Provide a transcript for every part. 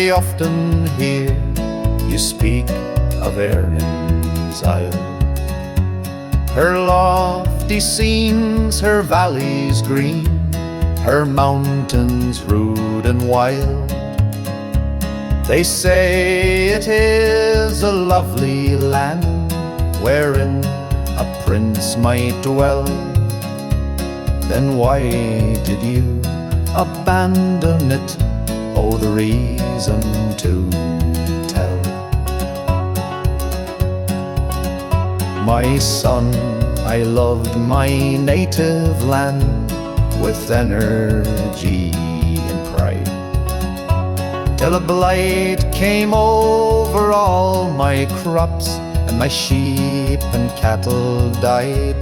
I often hear you speak of Erin's Isle, her lofty scenes, her valleys green, her mountains rude and wild. They say it is a lovely land wherein a prince might dwell. Then why did you abandon it? Oh, the reason to tell. My son, I loved my native land with energy and pride, till a blight came over all my crops, and my sheep and cattle died.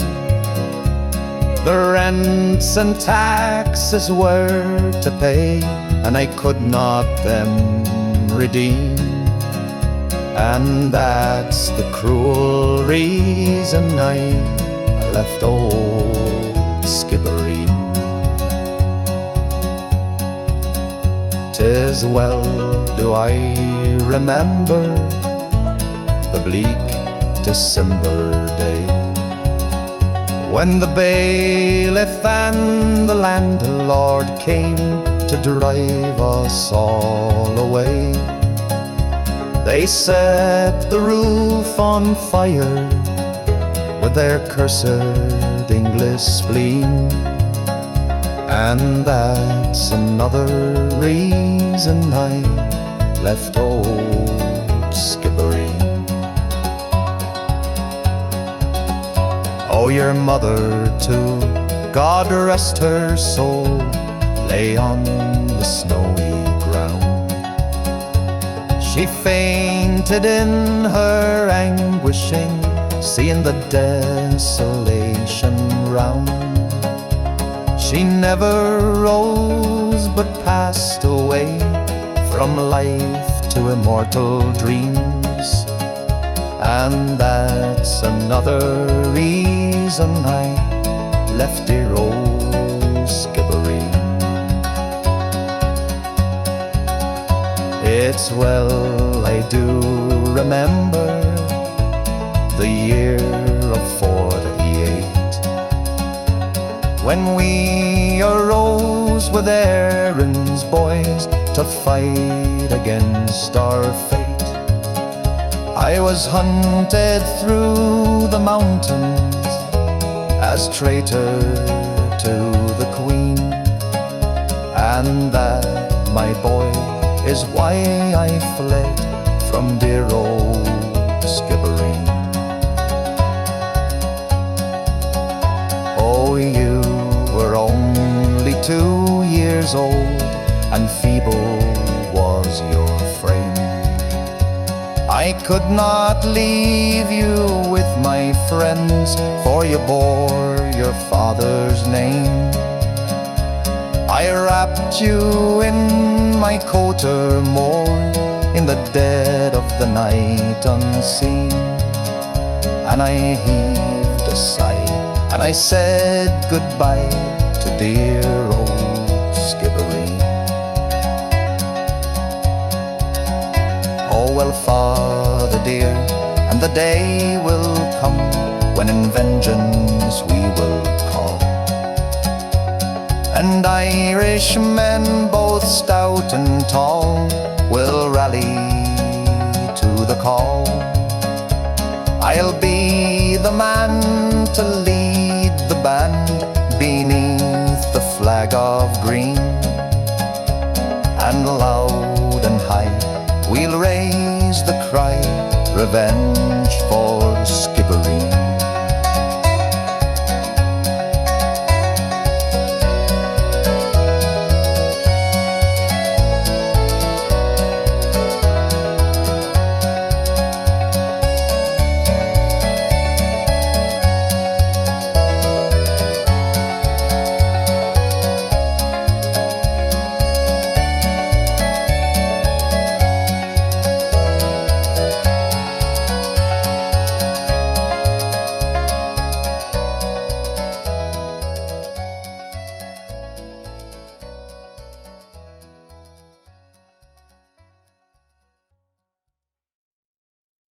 The rents and taxes were to pay, and I could not them redeem. And that's the cruel reason I left old Skibbereen. 'Tis well do I remember the bleak December day, when the bailiff and the landlord came to drive us all away. They set the roof on fire with their cursed English spleen, and that's another reason I left old Skibbereen. Oh, your mother too, God rest her soul, lay on the snowy ground. She fainted in her anguishing, seeing the desolation round. She never rose but passed away from life to immortal dreams, and that's another reason I left dear old Skibbereen. It's well I do remember the year of '48, when we arose with Erin's boys to fight against our fate. I was hunted through the mountains as traitor to the Queen, and that, my boy, is why I fled from dear old Skibbereen. Oh, you were only 2 years old, and feeble was your frame. I could not leave you with my friends, for you bore your father's name. I wrapped you in my coat more in the dead of the night unseen, and I heaved a sigh, and I said goodbye to dear old Skibbereen. Oh, well, Father dear, and the day will come when in vengeance we will call, and Irishmen both stout and tall will rally to the call. I'll be the man to lead the band beneath the flag of green, and loud and high we'll raise the cry, revenge for